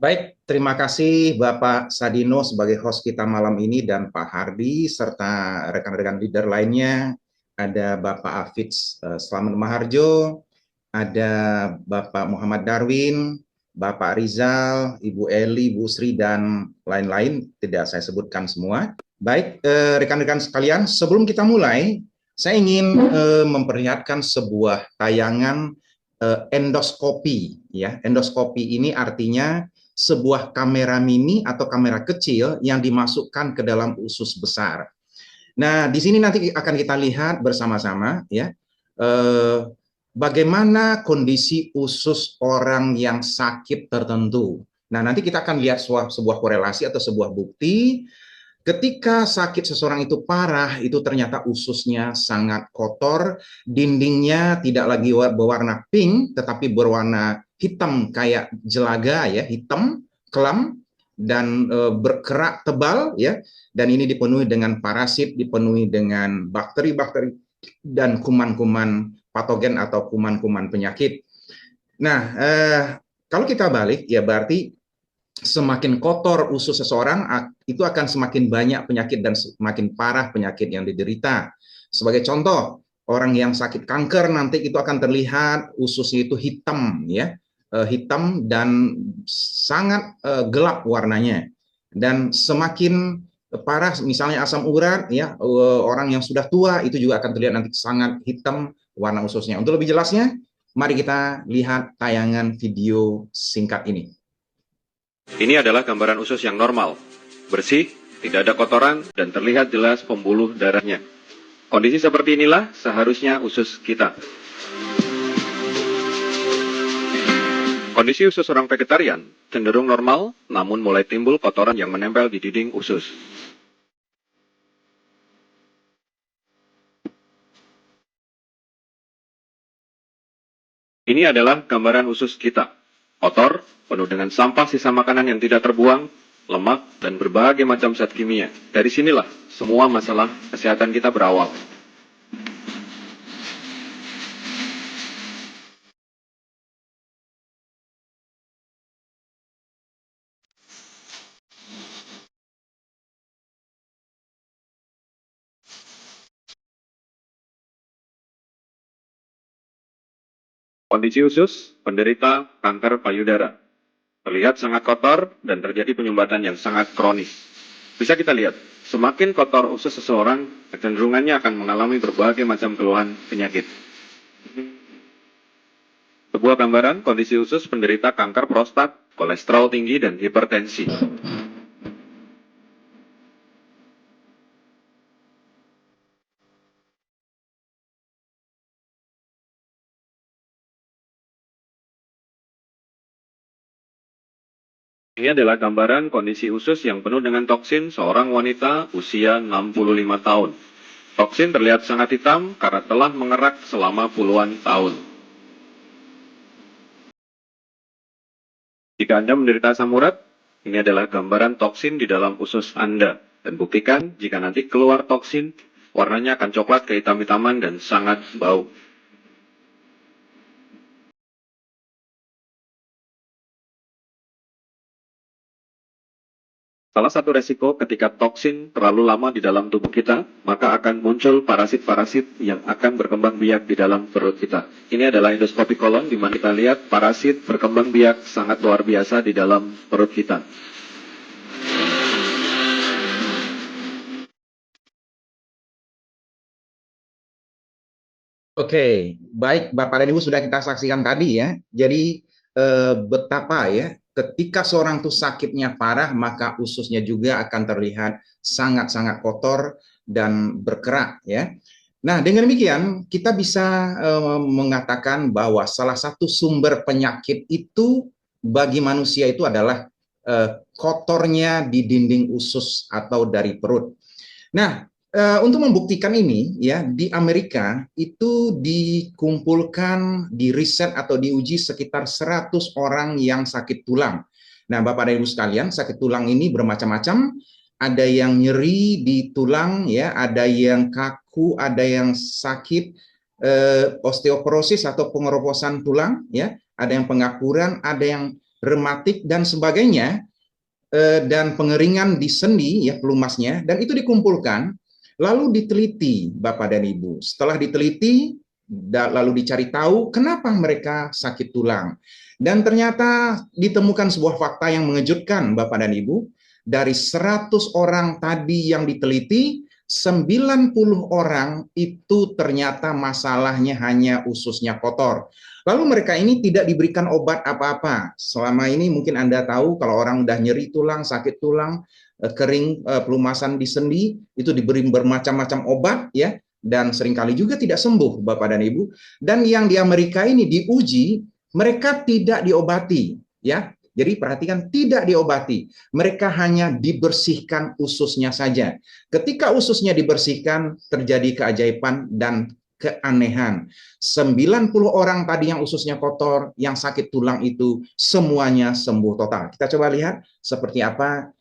Baik, terima kasih Bapak Sadino sebagai host kita malam ini dan Pak Hardi serta rekan-rekan leader lainnya. Ada Bapak Afidz Slamet Maharjo, ada Bapak Muhammad Darwin, Bapak Rizal, Ibu Eli, Bu Sri, dan lain-lain. Tidak saya sebutkan semua. Baik, rekan-rekan sekalian, sebelum kita mulai, saya ingin memperlihatkan sebuah tayangan endoskopi. Ya, endoskopi ini artinya sebuah kamera mini atau kamera kecil yang dimasukkan ke dalam usus besar. Nah, di sini nanti akan kita lihat bersama-sama ya, eh, bagaimana kondisi usus orang yang sakit tertentu. Nah, nanti kita akan lihat sebuah korelasi atau sebuah bukti. Ketika sakit seseorang itu parah, itu ternyata ususnya sangat kotor, dindingnya tidak lagi berwarna pink, tetapi berwarna hitam kayak jelaga ya, hitam, kelam, dan berkerak tebal ya, dan ini dipenuhi dengan parasit, dipenuhi dengan bakteri-bakteri dan kuman-kuman patogen atau kuman-kuman penyakit. Nah, kalau kita balik ya berarti semakin kotor usus seseorang, itu akan semakin banyak penyakit dan semakin parah penyakit yang diderita. Sebagai contoh, orang yang sakit kanker nanti itu akan terlihat ususnya itu hitam ya, hitam dan sangat gelap warnanya. Dan semakin parah misalnya asam urat ya, orang yang sudah tua itu juga akan terlihat nanti sangat hitam warna ususnya. Untuk lebih jelasnya, mari kita lihat tayangan video singkat ini. Ini adalah gambaran usus yang normal, bersih, tidak ada kotoran, dan terlihat jelas pembuluh darahnya. Kondisi seperti inilah seharusnya usus kita. Kondisi usus orang vegetarian cenderung normal, namun mulai timbul kotoran yang menempel di dinding usus. Ini adalah gambaran usus kita. Kotor, penuh dengan sampah sisa makanan yang tidak terbuang, lemak, dan berbagai macam zat kimia. Dari sinilah semua masalah kesehatan kita berawal. Kondisi usus penderita kanker payudara. Terlihat sangat kotor dan terjadi penyumbatan yang sangat kronis. Bisa kita lihat, semakin kotor usus seseorang, kecenderungannya akan mengalami berbagai macam keluhan penyakit. Sebuah gambaran kondisi usus penderita kanker prostat, kolesterol tinggi, dan hipertensi. Ini adalah gambaran kondisi usus yang penuh dengan toksin seorang wanita usia 65 tahun. Toksin terlihat sangat hitam karena telah mengerak selama puluhan tahun. Jika Anda menderita asam urat, ini adalah gambaran toksin di dalam usus Anda. Dan buktikan jika nanti keluar toksin, warnanya akan coklat kehitam-hitaman dan sangat bau. Salah satu resiko ketika toksin terlalu lama di dalam tubuh kita, maka akan muncul parasit-parasit yang akan berkembang biak di dalam perut kita. Ini adalah endoskopi kolon di mana kita lihat parasit berkembang biak sangat luar biasa di dalam perut kita. Oke, baik Bapak dan Ibu sudah kita saksikan tadi ya. Jadi betapa ya ketika seorang tuh sakitnya parah maka ususnya juga akan terlihat sangat-sangat kotor dan berkerak ya. Nah, dengan demikian kita bisa mengatakan bahwa salah satu sumber penyakit itu bagi manusia itu adalah kotornya di dinding usus atau dari perut. Nah, untuk membuktikan ini ya di Amerika itu dikumpulkan di riset atau diuji sekitar 100 orang yang sakit tulang. Nah, Bapak dan Ibu sekalian, sakit tulang ini bermacam-macam. Ada yang nyeri di tulang ya, ada yang kaku, ada yang sakit osteoporosis atau pengeroposan tulang ya, ada yang pengakuran, ada yang rematik dan sebagainya, dan pengeringan di sendi ya pelumasnya, dan itu dikumpulkan lalu diteliti Bapak dan Ibu. Setelah diteliti lalu dicari tahu kenapa mereka sakit tulang. Dan ternyata ditemukan sebuah fakta yang mengejutkan Bapak dan Ibu. Dari 100 orang tadi yang diteliti, 90 orang itu ternyata masalahnya hanya ususnya kotor. Lalu mereka ini tidak diberikan obat apa-apa. Selama ini mungkin Anda tahu kalau orang udah nyeri tulang, sakit tulang, kering, pelumasan di sendi, itu diberi bermacam-macam obat ya, dan seringkali juga tidak sembuh Bapak dan Ibu. Dan yang di Amerika ini diuji, mereka tidak diobati ya. Jadi perhatikan, tidak diobati. Mereka hanya dibersihkan ususnya saja. Ketika ususnya dibersihkan, terjadi keajaiban dan keanehan. 90 orang tadi yang ususnya kotor, yang sakit tulang itu semuanya sembuh total. Kita coba lihat seperti apa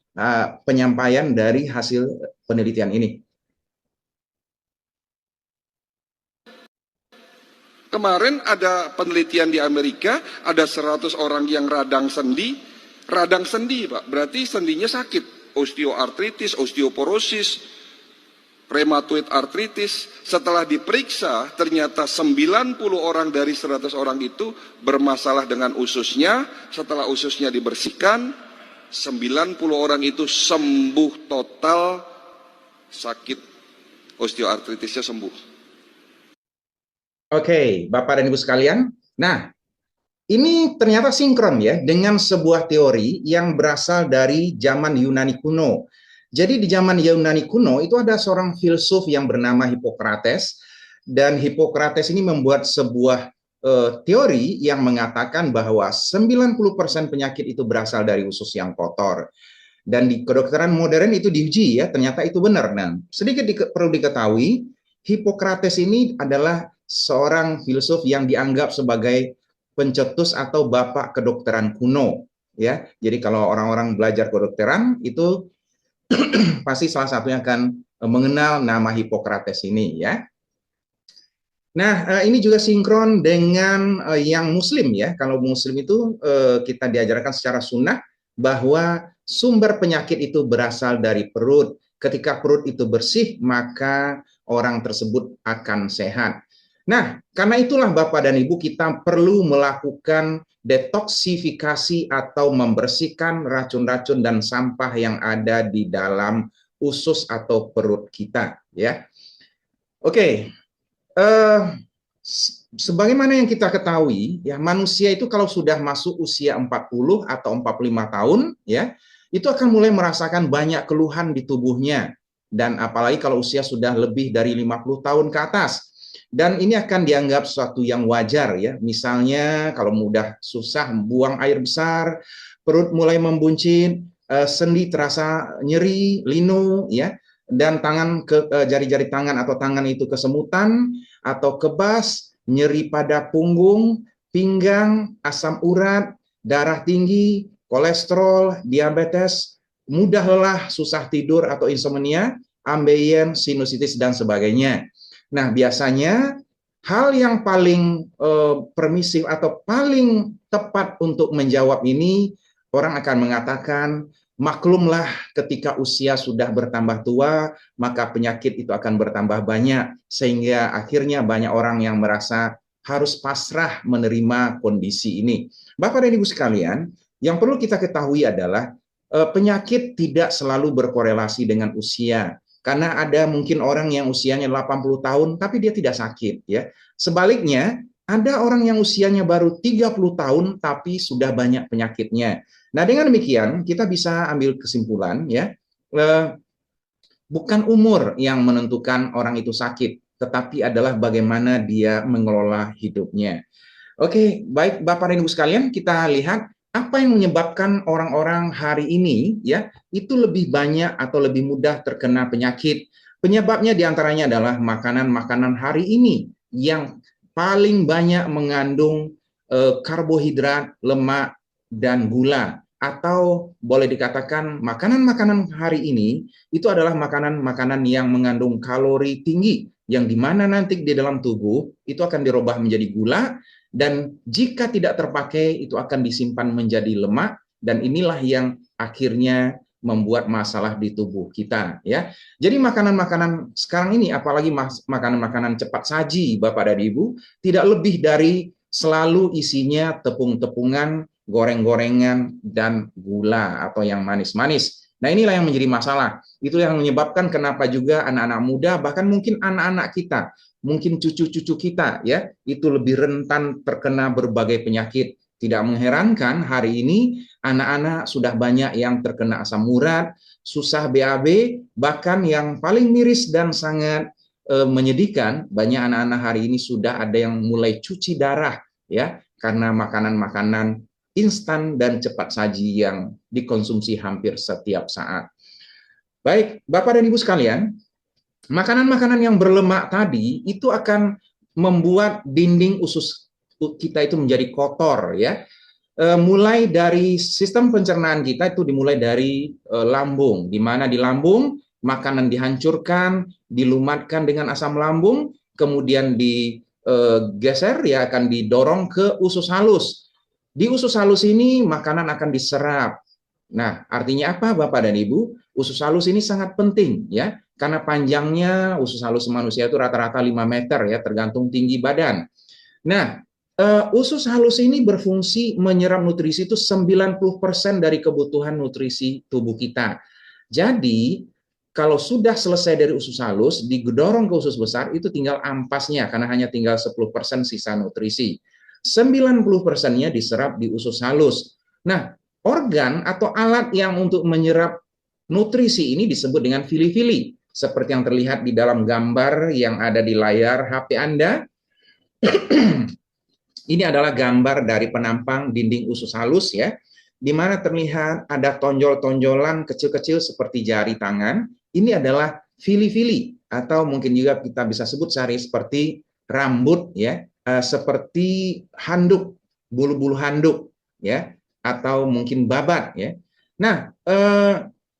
penyampaian dari hasil penelitian ini. Kemarin ada penelitian di Amerika, ada 100 orang yang radang sendi, Pak, berarti sendinya sakit, osteoartritis, osteoporosis, rheumatoid arthritis. Setelah diperiksa, ternyata 90 orang dari 100 orang itu bermasalah dengan ususnya. Setelah ususnya dibersihkan, 90 orang itu sembuh total, sakit osteoartritisnya sembuh. Oke, Bapak dan Ibu sekalian. Nah, ini ternyata sinkron ya dengan sebuah teori yang berasal dari zaman Yunani kuno. Jadi di zaman Yunani kuno itu ada seorang filsuf yang bernama Hippocrates, dan Hippocrates ini membuat sebuah teori yang mengatakan bahwa 90% penyakit itu berasal dari usus yang kotor. Dan di kedokteran modern itu diuji ya, ternyata itu benar. Nah, sedikit perlu diketahui, Hippocrates ini adalah seorang filsuf yang dianggap sebagai pencetus atau bapak kedokteran kuno ya. Jadi kalau orang-orang belajar kedokteran itu pasti salah satunya akan mengenal nama Hippocrates ini ya. Nah, ini juga sinkron dengan yang muslim ya. Kalau muslim itu kita diajarkan secara sunnah bahwa sumber penyakit itu berasal dari perut. Ketika perut itu bersih, maka orang tersebut akan sehat. Nah, karena itulah Bapak dan Ibu, kita perlu melakukan detoksifikasi atau membersihkan racun-racun dan sampah yang ada di dalam usus atau perut kita ya. Oke. Sebagaimana yang kita ketahui ya, manusia itu kalau sudah masuk usia 40 atau 45 tahun ya, itu akan mulai merasakan banyak keluhan di tubuhnya, dan apalagi kalau usia sudah lebih dari 50 tahun ke atas. Dan ini akan dianggap sesuatu yang wajar ya. Misalnya kalau mudah susah buang air besar, perut mulai membuncit, sendi terasa nyeri, linu ya, dan tangan jari-jari tangan atau tangan itu kesemutan atau kebas, nyeri pada punggung, pinggang, asam urat, darah tinggi, kolesterol, diabetes, mudah lelah, susah tidur atau insomnia, ambeien, sinusitis dan sebagainya. Nah, biasanya hal yang paling permisif atau paling tepat untuk menjawab ini, orang akan mengatakan, maklumlah ketika usia sudah bertambah tua, maka penyakit itu akan bertambah banyak, sehingga akhirnya banyak orang yang merasa harus pasrah menerima kondisi ini. Bapak dan Ibu sekalian, yang perlu kita ketahui adalah penyakit tidak selalu berkorelasi dengan usia. Karena ada mungkin orang yang usianya 80 tahun tapi dia tidak sakit ya. Sebaliknya, ada orang yang usianya baru 30 tahun tapi sudah banyak penyakitnya. Nah, dengan demikian kita bisa ambil kesimpulan ya, bukan umur yang menentukan orang itu sakit, tetapi adalah bagaimana dia mengelola hidupnya. Oke, baik Bapak dan Ibu sekalian, kita lihat apa yang menyebabkan orang-orang hari ini ya itu lebih banyak atau lebih mudah terkena penyakit. Penyebabnya diantaranya adalah makanan-makanan hari ini yang paling banyak mengandung karbohidrat, lemak, dan gula. Atau boleh dikatakan makanan-makanan hari ini itu adalah makanan-makanan yang mengandung kalori tinggi, yang dimana nanti di dalam tubuh itu akan dirubah menjadi gula, dan jika tidak terpakai itu akan disimpan menjadi lemak, dan inilah yang akhirnya membuat masalah di tubuh kita, ya. Jadi makanan-makanan sekarang ini, apalagi makanan-makanan cepat saji, Bapak dan Ibu, tidak lebih dari selalu isinya tepung-tepungan, goreng-gorengan, dan gula atau yang manis-manis. Nah, inilah yang menjadi masalah. Itu yang menyebabkan kenapa juga anak-anak muda, bahkan mungkin anak-anak kita, mungkin cucu-cucu kita, ya, itu lebih rentan terkena berbagai penyakit. Tidak mengherankan hari ini anak-anak sudah banyak yang terkena asam urat, susah BAB, bahkan yang paling miris dan sangat menyedihkan, banyak anak-anak hari ini sudah ada yang mulai cuci darah, ya, karena makanan-makanan instan dan cepat saji yang dikonsumsi hampir setiap saat. Baik, Bapak dan Ibu sekalian, makanan-makanan yang berlemak tadi itu akan membuat dinding usus kita itu menjadi kotor, ya. Mulai dari sistem pencernaan kita itu dimulai dari lambung, di mana di lambung makanan dihancurkan, dilumatkan dengan asam lambung, kemudian digeser, ya, akan didorong ke usus halus. Di usus halus ini makanan akan diserap. Nah, artinya apa, Bapak dan Ibu? Usus halus ini sangat penting, ya, karena panjangnya usus halus manusia itu rata-rata 5 meter, ya, tergantung tinggi badan. Nah, usus halus ini berfungsi menyerap nutrisi itu 90% dari kebutuhan nutrisi tubuh kita. Jadi, kalau sudah selesai dari usus halus, didorong ke usus besar, itu tinggal ampasnya, karena hanya tinggal 10% sisa nutrisi. 90%-nya diserap di usus halus. Nah, organ atau alat yang untuk menyerap nutrisi ini disebut dengan villi-villi. Seperti yang terlihat di dalam gambar yang ada di layar HP Anda. Ini adalah gambar dari penampang dinding usus halus, ya, di mana terlihat ada tonjol-tonjolan kecil-kecil seperti jari tangan. Ini adalah villi-villi, atau mungkin juga kita bisa sebut sehari seperti rambut, ya, seperti handuk, bulu-bulu handuk, ya, atau mungkin babat, ya. Nah,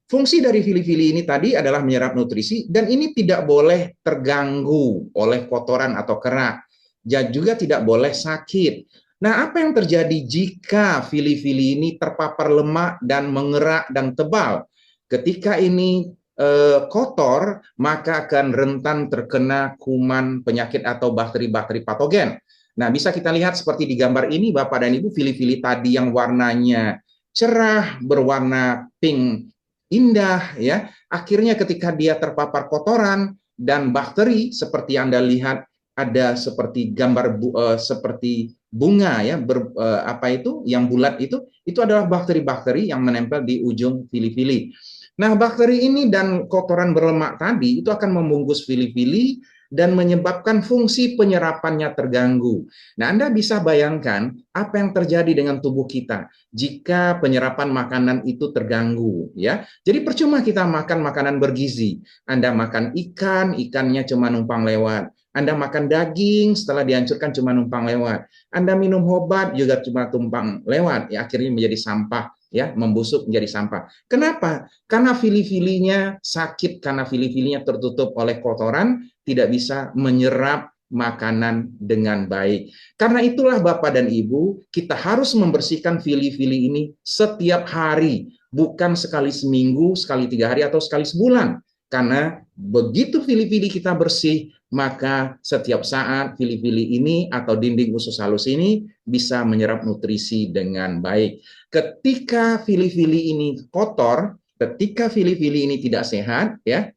fungsi dari villi-villi ini tadi adalah menyerap nutrisi, dan ini tidak boleh terganggu oleh kotoran atau kerak. Juga tidak boleh sakit. Nah, apa yang terjadi jika villi-villi ini terpapar lemak dan mengerak dan tebal? Ketika ini kotor, maka akan rentan terkena kuman, penyakit, atau bakteri-bakteri patogen. Nah, bisa kita lihat seperti di gambar ini, Bapak dan Ibu, villi-villi tadi yang warnanya cerah, berwarna pink indah, ya, akhirnya ketika dia terpapar kotoran dan bakteri, seperti Anda lihat ada seperti gambar seperti bunga, ya, apa itu yang bulat itu adalah bakteri-bakteri yang menempel di ujung villi-villi. Nah, bakteri ini dan kotoran berlemak tadi itu akan membungkus villi-villi dan menyebabkan fungsi penyerapannya terganggu. Nah, Anda bisa bayangkan apa yang terjadi dengan tubuh kita jika penyerapan makanan itu terganggu, ya. Jadi percuma kita makan makanan bergizi. Anda makan ikan, ikannya cuma numpang lewat. Anda makan daging, setelah dihancurkan cuma numpang lewat. Anda minum obat juga cuma tumpang lewat, ya, akhirnya menjadi sampah, ya, membusuk menjadi sampah. Kenapa? Karena villi-villinya sakit, karena villi-villinya tertutup oleh kotoran, tidak bisa menyerap makanan dengan baik. Karena itulah Bapak dan Ibu, kita harus membersihkan villi-villi ini setiap hari, bukan sekali seminggu, sekali 3 hari, atau sekali sebulan. Karena begitu villi-villi kita bersih, maka setiap saat villi-villi ini atau dinding usus halus ini bisa menyerap nutrisi dengan baik. Ketika villi-villi ini kotor, ketika villi-villi ini tidak sehat, ya,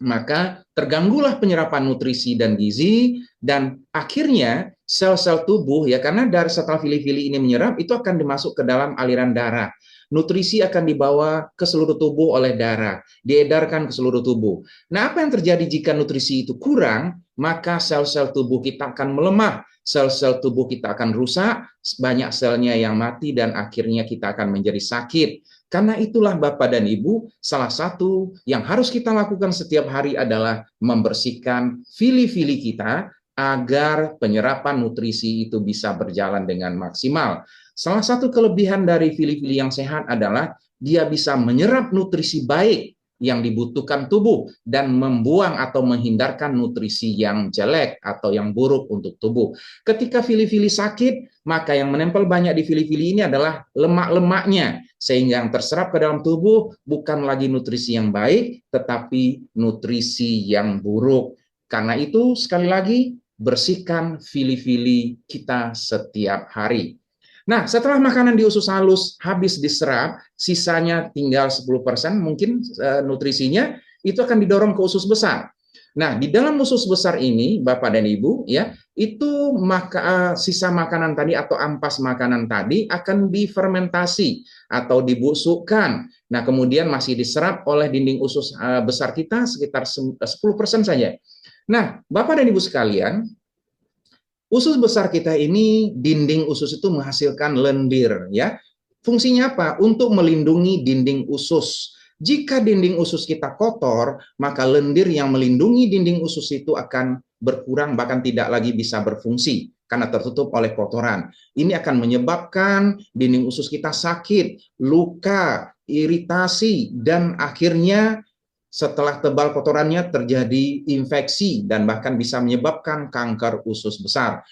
maka terganggulah penyerapan nutrisi dan gizi, dan akhirnya sel-sel tubuh, ya, karena dari setelah villi-villi ini menyerap, itu akan dimasuk ke dalam aliran darah. Nutrisi akan dibawa ke seluruh tubuh oleh darah, diedarkan ke seluruh tubuh. Nah, apa yang terjadi jika nutrisi itu kurang? Maka sel-sel tubuh kita akan melemah, sel-sel tubuh kita akan rusak, banyak selnya yang mati, dan akhirnya kita akan menjadi sakit. Karena itulah Bapak dan Ibu, salah satu yang harus kita lakukan setiap hari adalah membersihkan villi-villi kita agar penyerapan nutrisi itu bisa berjalan dengan maksimal. Salah satu kelebihan dari villi-villi yang sehat adalah dia bisa menyerap nutrisi baik yang dibutuhkan tubuh dan membuang atau menghindarkan nutrisi yang jelek atau yang buruk untuk tubuh. Ketika fili-fili sakit, maka yang menempel banyak di fili-fili ini adalah lemak-lemaknya, sehingga yang terserap ke dalam tubuh bukan lagi nutrisi yang baik, tetapi nutrisi yang buruk. Karena itu, sekali lagi, bersihkan fili-fili kita setiap hari. Nah, setelah makanan di usus halus habis diserap, sisanya tinggal 10% mungkin nutrisinya, itu akan didorong ke usus besar. Nah, di dalam usus besar ini, Bapak dan Ibu, ya, itu sisa makanan tadi atau ampas makanan tadi akan difermentasi atau dibusukkan. Nah, kemudian masih diserap oleh dinding usus besar kita sekitar 10% saja. Nah, Bapak dan Ibu sekalian, usus besar kita ini, dinding usus itu menghasilkan lendir, ya. Fungsinya apa? Untuk melindungi dinding usus. Jika dinding usus kita kotor, maka lendir yang melindungi dinding usus itu akan berkurang, bahkan tidak lagi bisa berfungsi karena tertutup oleh kotoran. Ini akan menyebabkan dinding usus kita sakit, luka, iritasi, dan akhirnya setelah tebal kotorannya terjadi infeksi dan bahkan bisa menyebabkan kanker usus besar.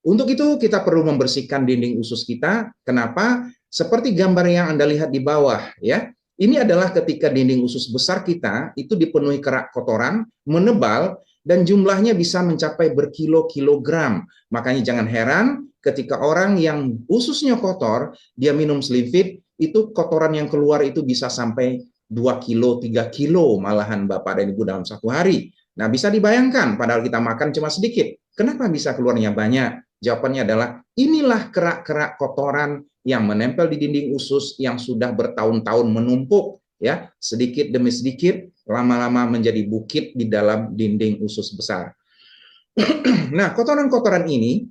Untuk itu kita perlu membersihkan dinding usus kita. Kenapa? Seperti gambar yang Anda lihat di bawah, ya. Ini adalah ketika dinding usus besar kita itu dipenuhi kerak kotoran, menebal, dan jumlahnya bisa mencapai berkilo-kilogram. Makanya jangan heran ketika orang yang ususnya kotor, dia minum Slim Fit, itu kotoran yang keluar itu bisa sampai 2 kilo, 3 kilo malahan Bapak dan Ibu dalam satu hari. Nah, bisa dibayangkan, padahal kita makan cuma sedikit. Kenapa bisa keluarnya banyak? Jawabannya adalah, inilah kerak-kerak kotoran yang menempel di dinding usus yang sudah bertahun-tahun menumpuk, ya, sedikit demi sedikit, lama-lama menjadi bukit di dalam dinding usus besar. Nah, kotoran-kotoran ini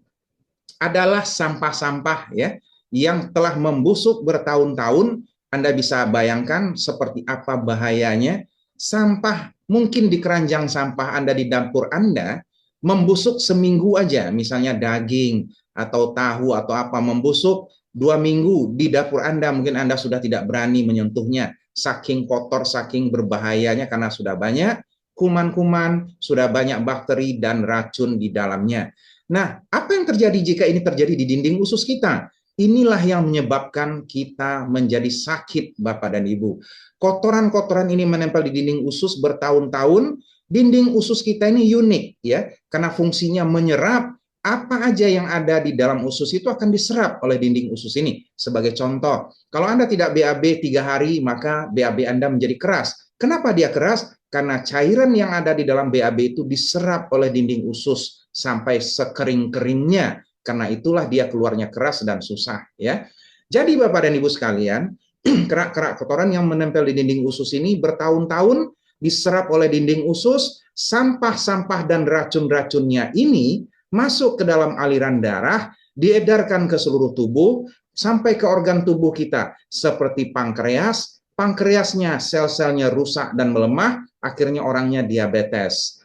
adalah sampah-sampah, ya, yang telah membusuk bertahun-tahun. Anda bisa bayangkan seperti apa bahayanya sampah mungkin di keranjang sampah Anda di dapur Anda membusuk seminggu aja, misalnya daging atau tahu atau apa membusuk 2 minggu di dapur Anda, mungkin Anda sudah tidak berani menyentuhnya, saking kotor, saking berbahayanya karena sudah banyak kuman-kuman, sudah banyak bakteri dan racun di dalamnya. Nah, apa yang terjadi jika ini terjadi di dinding usus kita? Inilah yang menyebabkan kita menjadi sakit, Bapak dan Ibu. Kotoran-kotoran ini menempel di dinding usus bertahun-tahun. Dinding usus kita ini unik, ya, karena fungsinya menyerap apa aja yang ada di dalam usus itu akan diserap oleh dinding usus ini. Sebagai contoh, kalau Anda tidak BAB 3 hari, maka BAB Anda menjadi keras. Kenapa dia keras? Karena cairan yang ada di dalam BAB itu diserap oleh dinding usus sampai sekering-keringnya. Karena itulah dia keluarnya keras dan susah, ya. Jadi Bapak dan Ibu sekalian, kerak-kerak kotoran yang menempel di dinding usus ini bertahun-tahun diserap oleh dinding usus, sampah-sampah dan racun-racunnya ini masuk ke dalam aliran darah, diedarkan ke seluruh tubuh sampai ke organ tubuh kita seperti pankreas. Pankreasnya sel-selnya rusak dan melemah, akhirnya orangnya diabetes.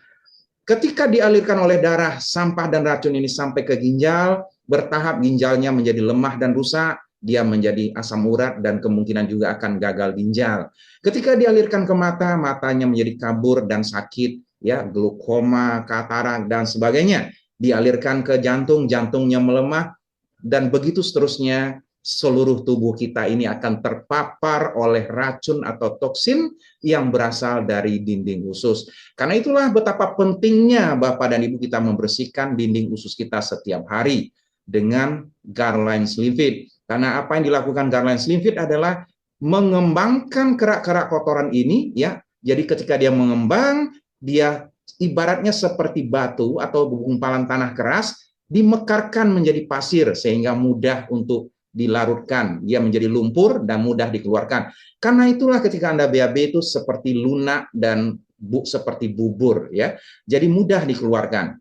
Ketika dialirkan oleh darah, sampah dan racun ini sampai ke ginjal, bertahap ginjalnya menjadi lemah dan rusak, dia menjadi asam urat dan kemungkinan juga akan gagal ginjal. Ketika dialirkan ke mata, matanya menjadi kabur dan sakit, ya, glaukoma, katarak dan sebagainya. Dialirkan ke jantung, jantungnya melemah, dan begitu seterusnya. Seluruh tubuh kita ini akan terpapar oleh racun atau toksin yang berasal dari dinding usus. Karena itulah betapa pentingnya Bapak dan Ibu kita membersihkan dinding usus kita setiap hari dengan Garline Slim Fit. Karena apa yang dilakukan Garline Slim Fit adalah mengembangkan kerak-kerak kotoran ini, ya. Jadi ketika dia mengembang, dia ibaratnya seperti batu atau gumpalan tanah keras dimekarkan menjadi pasir sehingga mudah untuk dilarutkan, dia menjadi lumpur dan mudah dikeluarkan. Karena itulah ketika Anda BAB itu seperti lunak dan seperti bubur, ya. Jadi mudah dikeluarkan.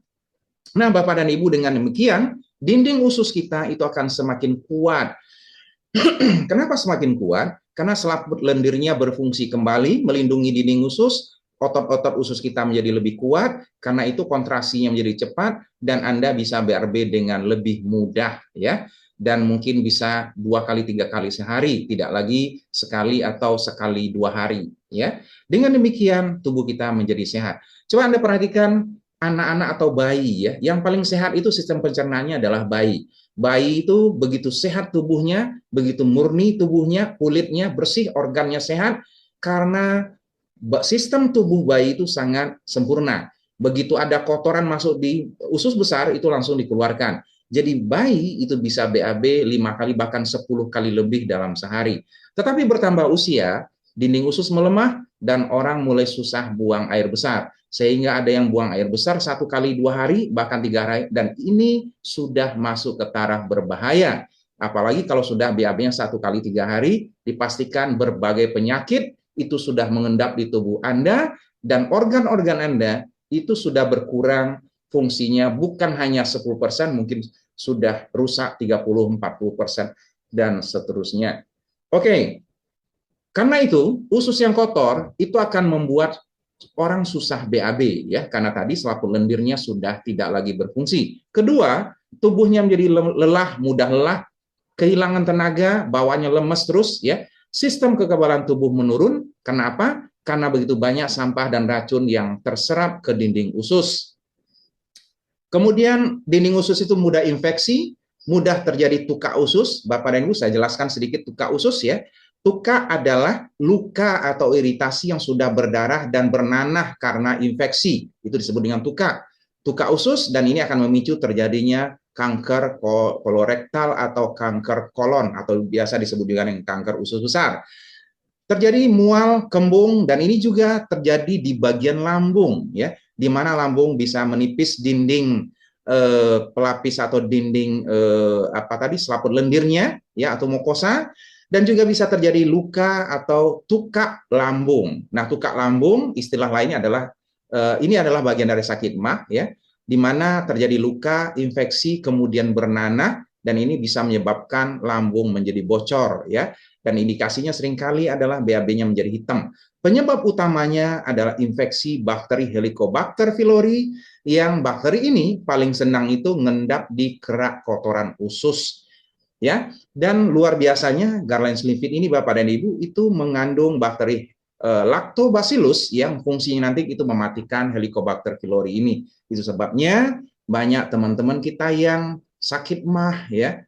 Nah, Bapak dan Ibu, dengan demikian dinding usus kita itu akan semakin kuat. Kenapa semakin kuat? Karena selaput lendirnya berfungsi kembali melindungi dinding usus, otot-otot usus kita menjadi lebih kuat, karena itu kontraksinya menjadi cepat dan Anda bisa BRB dengan lebih mudah, ya. Dan mungkin bisa 2 kali 3 kali sehari, tidak lagi sekali atau sekali 2 hari. ya. Dengan demikian tubuh kita menjadi sehat. Coba Anda perhatikan anak-anak atau bayi ya, yang paling sehat itu sistem pencernaannya adalah bayi. Bayi itu begitu sehat tubuhnya, begitu murni tubuhnya, kulitnya bersih, organnya sehat, karena sistem tubuh bayi itu sangat sempurna. Begitu ada kotoran masuk di usus besar, itu langsung dikeluarkan. Jadi bayi itu bisa BAB 5 kali bahkan 10 kali lebih dalam sehari. Tetapi bertambah usia, dinding usus melemah dan orang mulai susah buang air besar. Sehingga ada yang buang air besar 1 kali 2 hari, bahkan 3 hari, dan ini sudah masuk ke taraf berbahaya. Apalagi kalau sudah BAB-nya 1 kali 3 hari, dipastikan berbagai penyakit itu sudah mengendap di tubuh Anda, dan organ-organ Anda itu sudah berkurang fungsinya, bukan hanya 10%, mungkin sudah rusak 30-40%, dan seterusnya. Oke, karena itu usus yang kotor itu akan membuat orang susah BAB ya, karena tadi selaput lendirnya sudah tidak lagi berfungsi. Kedua, tubuhnya menjadi lelah, mudah lelah, kehilangan tenaga, bawaannya lemes terus ya. Sistem kekebalan tubuh menurun. Kenapa? Karena begitu banyak sampah dan racun yang terserap ke dinding usus. Kemudian dinding usus itu mudah infeksi, mudah terjadi tukak usus. Bapak dan Ibu, saya jelaskan sedikit tukak usus ya. Tukak adalah luka atau iritasi yang sudah berdarah dan bernanah karena infeksi. Itu disebut dengan tukak. Tukak usus, dan ini akan memicu terjadinya kanker kolorektal atau kanker kolon, atau biasa disebut juga dengan kanker usus besar. Terjadi mual, kembung, dan ini juga terjadi di bagian lambung, ya, di mana lambung bisa menipis dinding pelapis atau dinding selaput lendirnya, ya, atau mukosa. Dan juga bisa terjadi luka atau tukak lambung. Nah, tukak lambung istilah lainnya adalah ini adalah bagian dari sakit MAH ya, di mana terjadi luka, infeksi, kemudian bernanah, dan ini bisa menyebabkan lambung menjadi bocor ya. Dan indikasinya seringkali adalah BAB-nya menjadi hitam. Penyebab utamanya adalah infeksi bakteri Helicobacter pylori, yang bakteri ini paling senang itu ngendap di kerak kotoran usus. Ya, dan luar biasanya Garland Slim Fit ini Bapak dan Ibu itu mengandung bakteri Lactobacillus yang fungsinya nanti itu mematikan Helicobacter pylori ini. Itu sebabnya banyak teman-teman kita yang sakit MAH ya,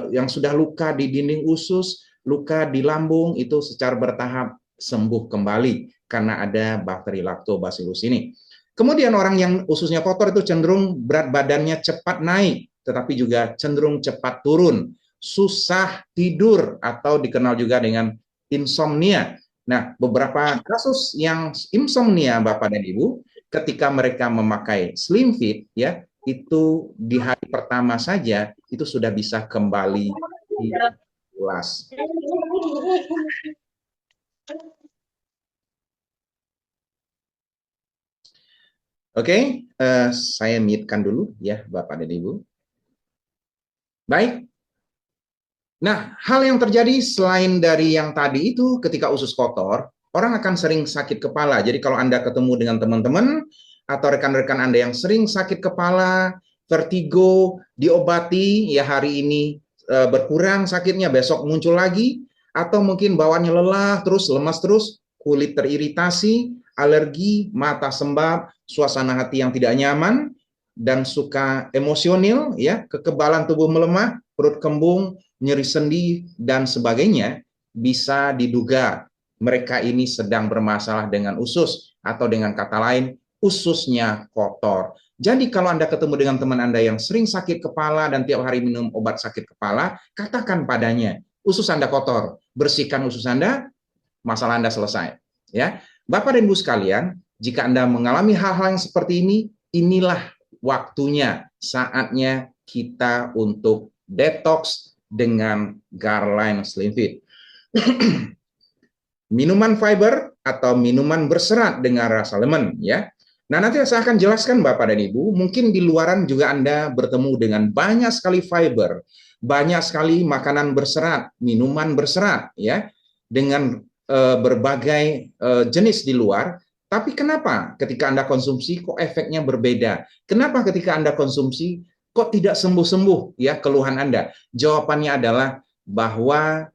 yang sudah luka di dinding usus, luka di lambung, itu secara bertahap sembuh kembali karena ada bakteri Lactobacillus ini. Kemudian orang yang ususnya kotor itu cenderung berat badannya cepat naik, tetapi juga cenderung cepat turun, susah tidur, atau dikenal juga dengan insomnia. Nah, beberapa kasus yang insomnia Bapak dan Ibu, ketika mereka memakai Slim Fit ya, itu di hari pertama saja itu sudah bisa kembali pulas. Oke, saya mute-kan dulu ya Bapak dan Ibu. Baik. Nah, hal yang terjadi selain dari yang tadi itu, ketika usus kotor, orang akan sering sakit kepala. Jadi kalau Anda ketemu dengan teman-teman atau rekan-rekan Anda yang sering sakit kepala, vertigo, diobati, ya hari ini berkurang sakitnya, besok muncul lagi, atau mungkin bawaannya lelah, terus lemas terus, kulit teriritasi, alergi, mata sembab, suasana hati yang tidak nyaman, dan suka emosional, ya, kekebalan tubuh melemah, perut kembung, nyeri sendi, dan sebagainya, bisa diduga mereka ini sedang bermasalah dengan usus, atau dengan kata lain, ususnya kotor. Jadi kalau Anda ketemu dengan teman Anda yang sering sakit kepala dan tiap hari minum obat sakit kepala, katakan padanya, usus Anda kotor, bersihkan usus Anda, masalah Anda selesai. Ya, Bapak dan Ibu sekalian, jika Anda mengalami hal-hal yang seperti ini, inilah waktunya, saatnya kita untuk detox dengan Garland Slim Fit. Minuman fiber atau minuman berserat dengan rasa lemon ya. Nah, nanti saya akan jelaskan Bapak dan Ibu, mungkin di luaran juga Anda bertemu dengan banyak sekali fiber, banyak sekali makanan berserat, minuman berserat ya, dengan berbagai jenis di luar. Tapi kenapa ketika Anda konsumsi kok efeknya berbeda? Kenapa ketika Anda konsumsi kok tidak sembuh-sembuh ya keluhan Anda? Jawabannya adalah bahwa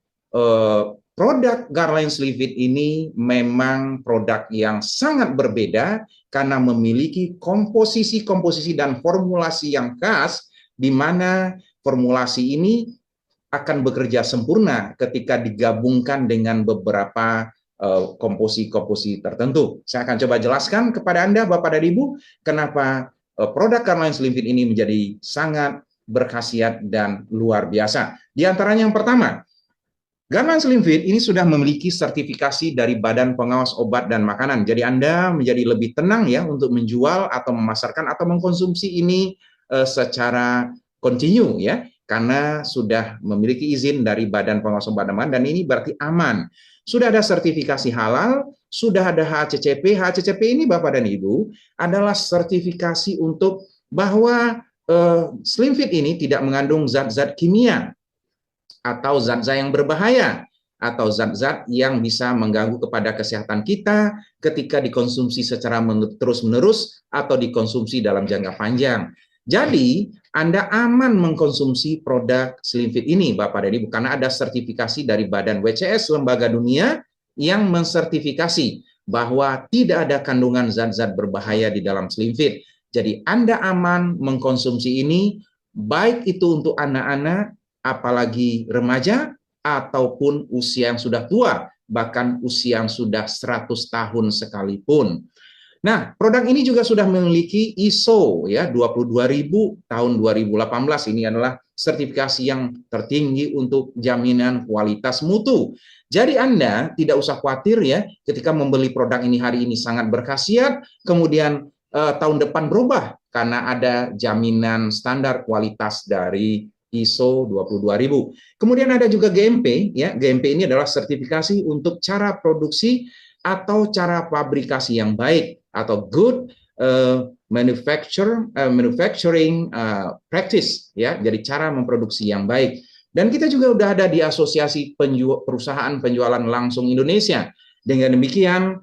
produk Garland Slim Fit ini memang produk yang sangat berbeda karena memiliki komposisi-komposisi dan formulasi yang khas, di mana formulasi ini akan bekerja sempurna ketika digabungkan dengan beberapa komposisi-komposisi tertentu. Saya akan coba jelaskan kepada Anda, Bapak dan Ibu, kenapa produk Garland Slim Fit ini menjadi sangat berkhasiat dan luar biasa. Di antaranya yang pertama, Garland Slim Fit ini sudah memiliki sertifikasi dari Badan Pengawas Obat dan Makanan. Jadi Anda menjadi lebih tenang ya untuk menjual atau memasarkan atau mengkonsumsi ini secara kontinu ya, karena sudah memiliki izin dari Badan Pengawas Obat dan Makanan, dan ini berarti aman. Sudah ada sertifikasi halal, sudah ada HACCP. HACCP ini Bapak dan Ibu adalah sertifikasi untuk bahwa Slim Fit ini tidak mengandung zat-zat kimia atau zat-zat yang berbahaya, atau zat-zat yang bisa mengganggu kepada kesehatan kita ketika dikonsumsi secara terus-menerus atau dikonsumsi dalam jangka panjang. Jadi, Anda aman mengkonsumsi produk Slim Fit ini, Bapak dan Ibu, karena ada sertifikasi dari Badan WCS, Lembaga Dunia, yang mensertifikasi bahwa tidak ada kandungan zat-zat berbahaya di dalam Slim Fit. Jadi, Anda aman mengkonsumsi ini, baik itu untuk anak-anak, apalagi remaja, ataupun usia yang sudah tua, bahkan usia yang sudah 100 tahun sekalipun. Nah, produk ini juga sudah memiliki ISO ya 22.000 tahun 2018. Ini adalah sertifikasi yang tertinggi untuk jaminan kualitas mutu. Jadi Anda tidak usah khawatir ya ketika membeli produk ini hari ini sangat berkhasiat, kemudian tahun depan berubah karena ada jaminan standar kualitas dari ISO 22.000. Kemudian ada juga GMP ya. GMP ini adalah sertifikasi untuk cara produksi atau cara fabrikasi yang baik atau good manufacturing practice ya. Jadi cara memproduksi yang baik. Dan kita juga udah ada di Asosiasi Perusahaan Penjualan Langsung Indonesia. Dengan demikian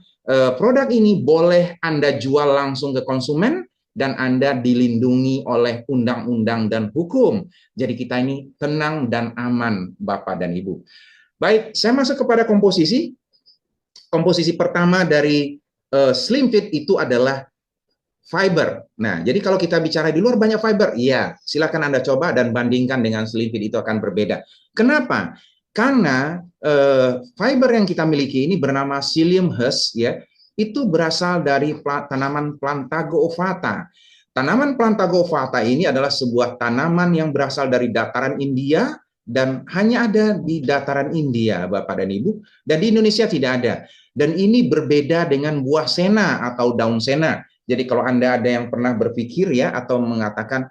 produk ini boleh Anda jual langsung ke konsumen dan Anda dilindungi oleh undang-undang dan hukum. Jadi kita ini tenang dan aman, Bapak dan Ibu. Baik, saya masuk kepada komposisi. Komposisi pertama dari Slim Fit itu adalah fiber. Nah, jadi kalau kita bicara di luar banyak fiber, iya, silakan Anda coba dan bandingkan dengan Slim Fit, itu akan berbeda. Kenapa? Karena fiber yang kita miliki ini bernama Psyllium husk ya, itu berasal dari tanaman Plantago ovata. Tanaman Plantago ovata ini adalah sebuah tanaman yang berasal dari dataran India dan hanya ada di dataran India, Bapak dan Ibu, dan di Indonesia tidak ada. Dan ini berbeda dengan buah sena atau daun sena. Jadi kalau Anda ada yang pernah berpikir ya atau mengatakan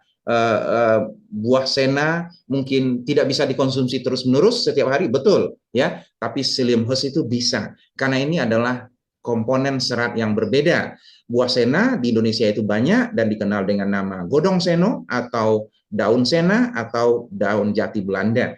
buah sena mungkin tidak bisa dikonsumsi terus-menerus setiap hari, betul ya, tapi Psyllium husk itu bisa karena ini adalah komponen serat yang berbeda. Buah sena di Indonesia itu banyak dan dikenal dengan nama godong seno atau daun sena atau daun jati Belanda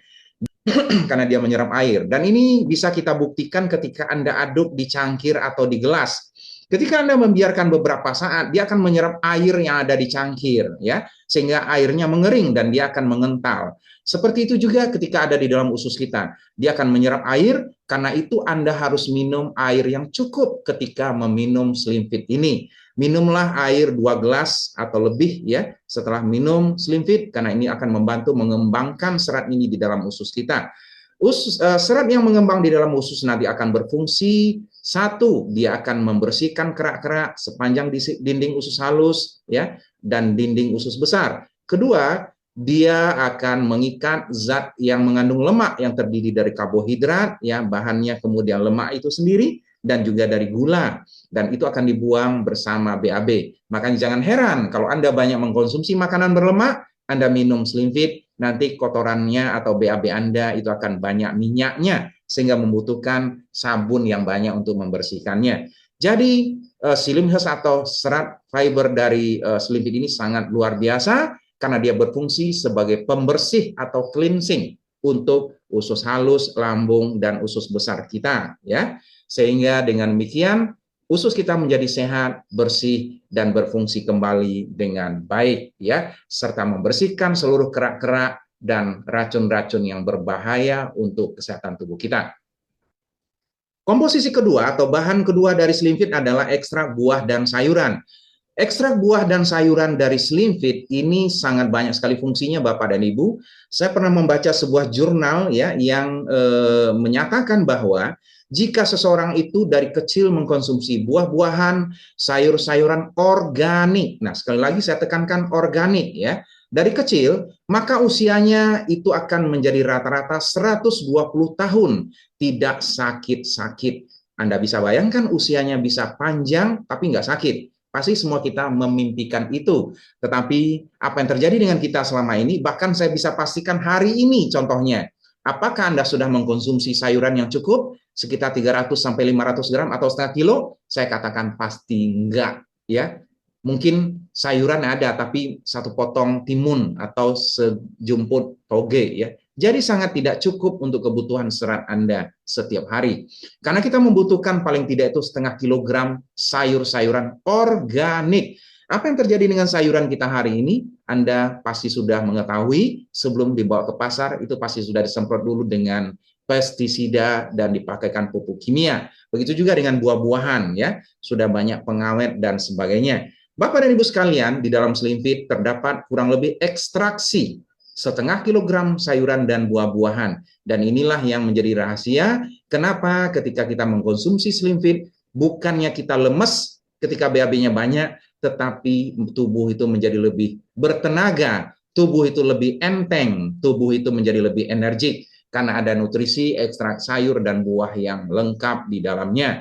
karena dia menyerap air. Dan ini bisa kita buktikan ketika Anda aduk di cangkir atau di gelas. Ketika Anda membiarkan beberapa saat, dia akan menyerap air yang ada di cangkir, ya, sehingga airnya mengering dan dia akan mengental. Seperti itu juga ketika ada di dalam usus kita, dia akan menyerap air. Karena itu Anda harus minum air yang cukup ketika meminum Slim Fit ini. Minumlah air 2 gelas atau lebih ya setelah minum Slim Fit, karena ini akan membantu mengembangkan serat ini di dalam usus kita. Serat yang mengembang di dalam usus nanti akan berfungsi. Satu, dia akan membersihkan kerak-kerak sepanjang dinding usus halus ya dan dinding usus besar. Kedua, dia akan mengikat zat yang mengandung lemak yang terdiri dari karbohidrat ya, bahannya kemudian lemak itu sendiri dan juga dari gula, dan itu akan dibuang bersama BAB. Makanya jangan heran kalau Anda banyak mengkonsumsi makanan berlemak, Anda minum Slim Fit, nanti kotorannya atau BAB Anda itu akan banyak minyaknya sehingga membutuhkan sabun yang banyak untuk membersihkannya. Jadi Psyllium husk atau serat fiber dari Slim Fit ini sangat luar biasa karena dia berfungsi sebagai pembersih atau cleansing untuk usus halus, lambung, dan usus besar kita, ya. Sehingga dengan demikian usus kita menjadi sehat, bersih, dan berfungsi kembali dengan baik, ya, serta membersihkan seluruh kerak-kerak dan racun-racun yang berbahaya untuk kesehatan tubuh kita. Komposisi kedua atau bahan kedua dari Slim Fit adalah ekstrak buah dan sayuran. Ekstrak buah dan sayuran dari Slim Fit ini sangat banyak sekali fungsinya, Bapak dan Ibu. Saya pernah membaca sebuah jurnal ya yang menyatakan bahwa jika seseorang itu dari kecil mengkonsumsi buah-buahan, sayur-sayuran organik. Nah, sekali lagi saya tekankan organik ya. Dari kecil, maka usianya itu akan menjadi rata-rata 120 tahun, tidak sakit-sakit. Anda bisa bayangkan usianya bisa panjang tapi nggak sakit. Pasti semua kita memimpikan itu. Tetapi apa yang terjadi dengan kita selama ini, bahkan saya bisa pastikan hari ini contohnya, apakah Anda sudah mengkonsumsi sayuran yang cukup, sekitar 300-500 gram atau setengah kilo? Saya katakan pasti enggak. Ya, mungkin sayuran ada, tapi satu potong timun atau sejumput toge ya. Jadi sangat tidak cukup untuk kebutuhan serat Anda setiap hari. Karena kita membutuhkan paling tidak itu setengah kilogram sayur-sayuran organik. Apa yang terjadi dengan sayuran kita hari ini? Anda pasti sudah mengetahui sebelum dibawa ke pasar itu pasti sudah disemprot dulu dengan pestisida dan dipakaikan pupuk kimia. Begitu juga dengan buah-buahan ya, sudah banyak pengawet dan sebagainya. Bapak dan Ibu sekalian, di dalam Slim Fit terdapat kurang lebih ekstraksi setengah kilogram sayuran dan buah-buahan. Dan inilah yang menjadi rahasia kenapa ketika kita mengkonsumsi Slim Fit, bukannya kita lemes ketika BAB-nya banyak, tetapi tubuh itu menjadi lebih bertenaga, tubuh itu lebih enteng, tubuh itu menjadi lebih energik, karena ada nutrisi, ekstrak sayur dan buah yang lengkap di dalamnya.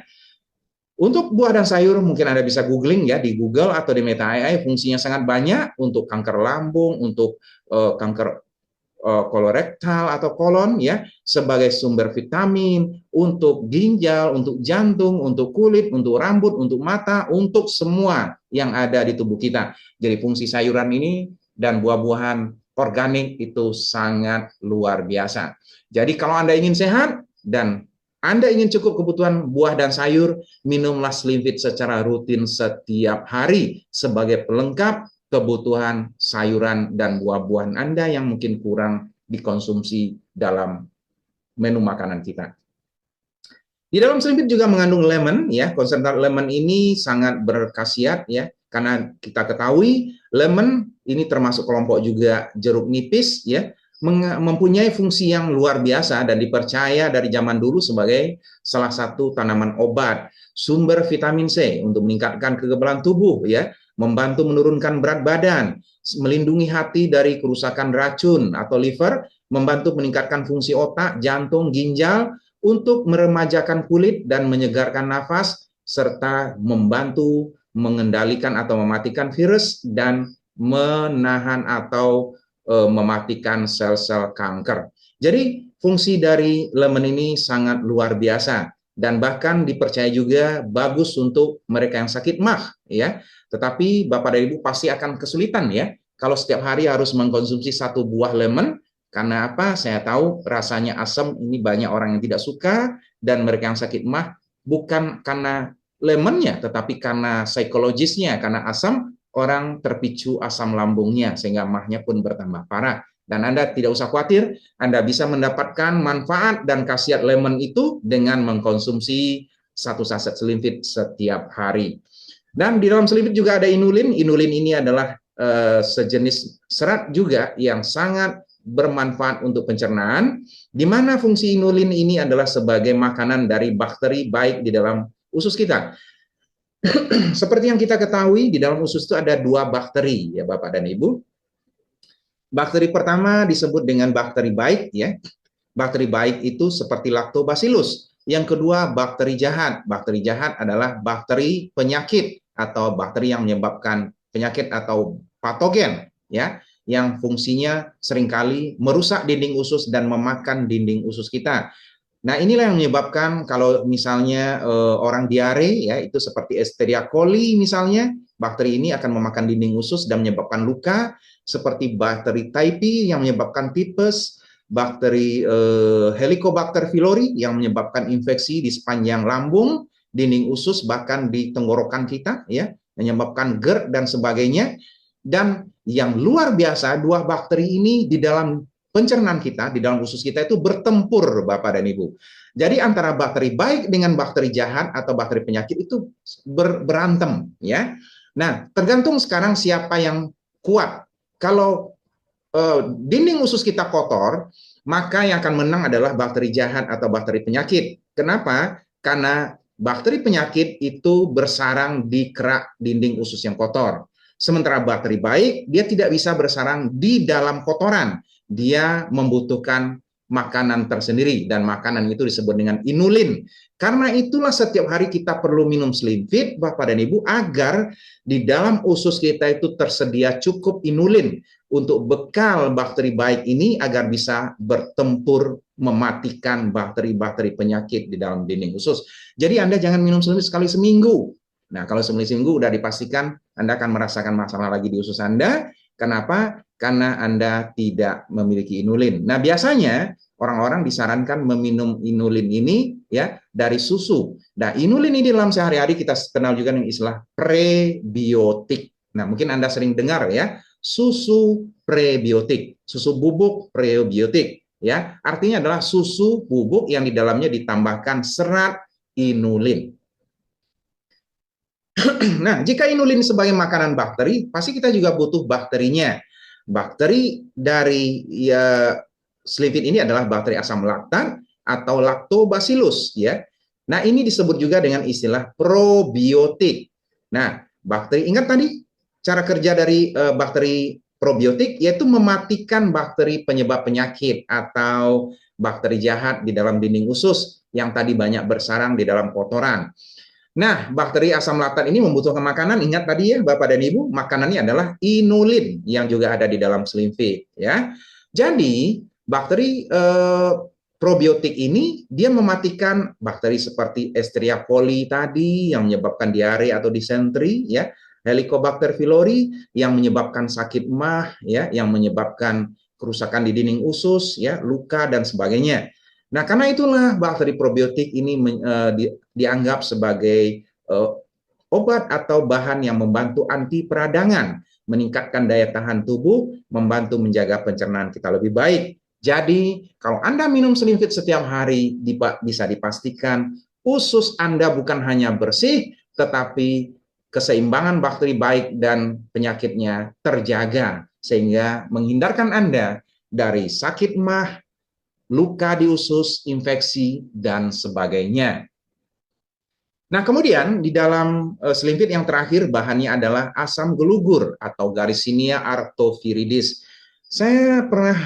Untuk buah dan sayur mungkin Anda bisa googling ya di Google atau di Meta AI, fungsinya sangat banyak untuk kanker lambung, untuk kanker kolorektal atau kolon ya, sebagai sumber vitamin, untuk ginjal, untuk jantung, untuk kulit, untuk rambut, untuk mata, untuk semua yang ada di tubuh kita. Jadi fungsi sayuran ini dan buah-buahan organik itu sangat luar biasa. Jadi kalau Anda ingin sehat dan Anda ingin cukup kebutuhan buah dan sayur, minumlah Slim Fit secara rutin setiap hari sebagai pelengkap kebutuhan sayuran dan buah-buahan Anda yang mungkin kurang dikonsumsi dalam menu makanan kita. Di dalam Slim Fit juga mengandung lemon ya, konsentrat lemon ini sangat berkhasiat ya, karena kita ketahui lemon ini termasuk kelompok juga jeruk nipis ya, mempunyai fungsi yang luar biasa dan dipercaya dari zaman dulu sebagai salah satu tanaman obat, sumber vitamin C untuk meningkatkan kekebalan tubuh ya, membantu menurunkan berat badan, melindungi hati dari kerusakan racun atau liver, membantu meningkatkan fungsi otak, jantung, ginjal, untuk meremajakan kulit dan menyegarkan nafas, serta membantu mengendalikan atau mematikan virus dan menahan atau mematikan sel-sel kanker. Jadi fungsi dari lemon ini sangat luar biasa dan bahkan dipercaya juga bagus untuk mereka yang sakit MAH ya. Tetapi Bapak dan Ibu pasti akan kesulitan ya kalau setiap hari harus mengkonsumsi satu buah lemon. Karena apa? Saya tahu rasanya asam, ini banyak orang yang tidak suka, dan mereka yang sakit MAH bukan karena lemonnya, tetapi karena psikologisnya, karena asam, orang terpicu asam lambungnya sehingga MAH-nya pun bertambah parah. Dan Anda tidak usah khawatir, Anda bisa mendapatkan manfaat dan khasiat lemon itu dengan mengkonsumsi satu saset Slim Fit setiap hari. Dan di dalam Slim Fit juga ada inulin. Inulin ini adalah sejenis serat juga yang sangat bermanfaat untuk pencernaan, di mana fungsi inulin ini adalah sebagai makanan dari bakteri baik di dalam usus kita. Seperti yang kita ketahui, di dalam usus itu ada dua bakteri, ya Bapak dan Ibu. Bakteri pertama disebut dengan bakteri baik, ya. Bakteri baik itu seperti Lactobacillus. Yang kedua, bakteri jahat. Bakteri jahat adalah bakteri penyakit atau bakteri yang menyebabkan penyakit atau patogen, ya, yang fungsinya seringkali merusak dinding usus dan memakan dinding usus kita. Nah, inilah yang menyebabkan kalau misalnya orang diare ya, itu seperti Escherichia coli misalnya, bakteri ini akan memakan dinding usus dan menyebabkan luka, seperti bakteri typhi yang menyebabkan tipes, bakteri Helicobacter pylori yang menyebabkan infeksi di sepanjang lambung, dinding usus, bahkan di tenggorokan kita ya, menyebabkan GERD dan sebagainya. Dan yang luar biasa, dua bakteri ini di dalam pencernaan kita di dalam usus kita itu bertempur, Bapak dan Ibu. Jadi antara bakteri baik dengan bakteri jahat atau bakteri penyakit itu berantem, ya. Nah, tergantung sekarang siapa yang kuat. Kalau dinding usus kita kotor, maka yang akan menang adalah bakteri jahat atau bakteri penyakit. Kenapa? Karena bakteri penyakit itu bersarang di kerak dinding usus yang kotor. Sementara bakteri baik, dia tidak bisa bersarang di dalam kotoran. Dia membutuhkan makanan tersendiri, dan makanan itu disebut dengan inulin. Karena itulah setiap hari kita perlu minum Slim Fit, Bapak dan Ibu, agar di dalam usus kita itu tersedia cukup inulin untuk bekal bakteri baik ini agar bisa bertempur mematikan bakteri-bakteri penyakit di dalam dinding usus. Jadi Anda jangan minum Slim Fit sekali seminggu. Nah, kalau sekali seminggu udah dipastikan Anda akan merasakan masalah lagi di usus Anda. Kenapa? Karena Anda tidak memiliki inulin. Nah, biasanya orang-orang disarankan meminum inulin ini ya dari susu. Nah, inulin ini dalam sehari-hari kita kenal juga dengan istilah prebiotik. Nah, mungkin Anda sering dengar ya, susu prebiotik, susu bubuk prebiotik ya. Artinya adalah susu bubuk yang di dalamnya ditambahkan serat inulin. Nah, jika inulin sebagai makanan bakteri, pasti kita juga butuh bakterinya. Bakteri dari Slim Fit ini adalah bakteri asam laktat atau lactobacillus ya. Nah, ini disebut juga dengan istilah probiotik. Nah, bakteri, ingat tadi cara kerja dari bakteri probiotik yaitu mematikan bakteri penyebab penyakit atau bakteri jahat di dalam dinding usus yang tadi banyak bersarang di dalam kotoran. Nah, bakteri asam laktat ini membutuhkan makanan. Ingat tadi ya, Bapak dan Ibu, makanannya adalah inulin yang juga ada di dalam Slim Fit ya. Jadi, bakteri probiotik ini dia mematikan bakteri seperti Escherichia coli tadi yang menyebabkan diare atau disentri ya, Helicobacter pylori yang menyebabkan sakit MAH ya, yang menyebabkan kerusakan di dinding usus ya, luka dan sebagainya. Nah, karena itulah bakteri probiotik ini dianggap sebagai obat atau bahan yang membantu anti peradangan, meningkatkan daya tahan tubuh, membantu menjaga pencernaan kita lebih baik. Jadi, kalau Anda minum Slim Fit setiap hari, bisa dipastikan usus Anda bukan hanya bersih, tetapi keseimbangan bakteri baik dan penyakitnya terjaga, sehingga menghindarkan Anda dari sakit MAH, luka di usus, infeksi, dan sebagainya. Nah, kemudian di dalam Slim Fit yang terakhir bahannya adalah asam gelugur atau Garcinia artoviridis. Saya pernah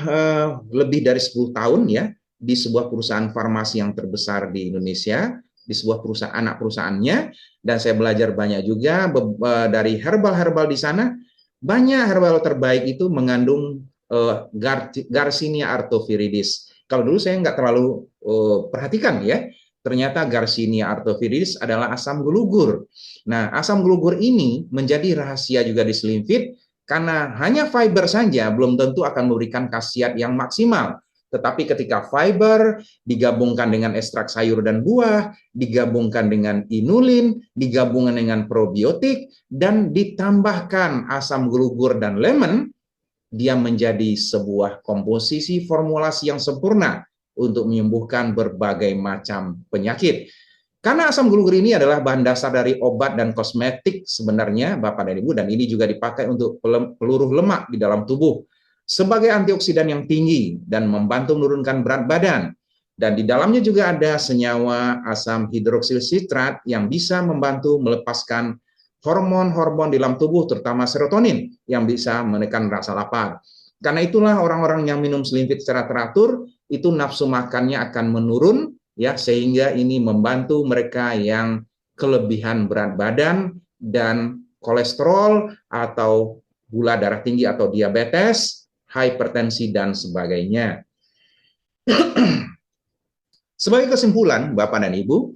lebih dari 10 tahun ya di sebuah perusahaan farmasi yang terbesar di Indonesia, di sebuah perusahaan anak perusahaannya, dan saya belajar banyak juga dari herbal-herbal di sana. Banyak herbal terbaik itu mengandung Garcinia artoviridis. Kalau dulu saya nggak terlalu perhatikan ya, ternyata Garcinia artoviridis adalah asam gelugur. Nah, asam gelugur ini menjadi rahasia juga di Slim Fit karena hanya fiber saja belum tentu akan memberikan khasiat yang maksimal. Tetapi ketika fiber digabungkan dengan ekstrak sayur dan buah, digabungkan dengan inulin, digabungkan dengan probiotik, dan ditambahkan asam gelugur dan lemon, dia menjadi sebuah komposisi formulasi yang sempurna untuk menyembuhkan berbagai macam penyakit. Karena asam gelugur ini adalah bahan dasar dari obat dan kosmetik sebenarnya, Bapak dan Ibu, dan ini juga dipakai untuk peluruh lemak di dalam tubuh sebagai antioksidan yang tinggi dan membantu menurunkan berat badan. Dan di dalamnya juga ada senyawa asam hidroksil sitrat yang bisa membantu melepaskan hormon-hormon di dalam tubuh, terutama serotonin, yang bisa menekan rasa lapar. Karena itulah orang-orang yang minum Slim Fit secara teratur, itu nafsu makannya akan menurun, ya, sehingga ini membantu mereka yang kelebihan berat badan dan kolesterol atau gula darah tinggi atau diabetes, hipertensi, dan sebagainya. Sebagai kesimpulan, Bapak dan Ibu,